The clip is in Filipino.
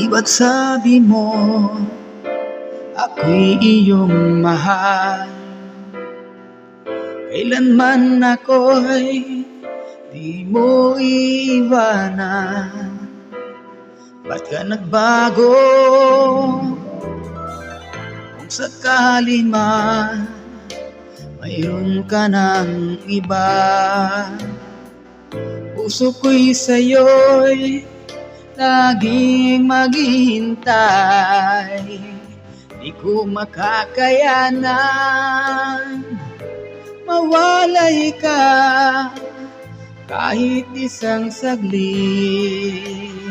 Di ba't sabi mo ako'y iyong mahal? Kailanman ako'y di mo iiwanan. Ba't ka nagbago? Kung sakali man mayroon ka ng iba, puso ko'y sa'yo'y laging maghihintay. Di ko makakayanan mawalay ka kahit isang saglit.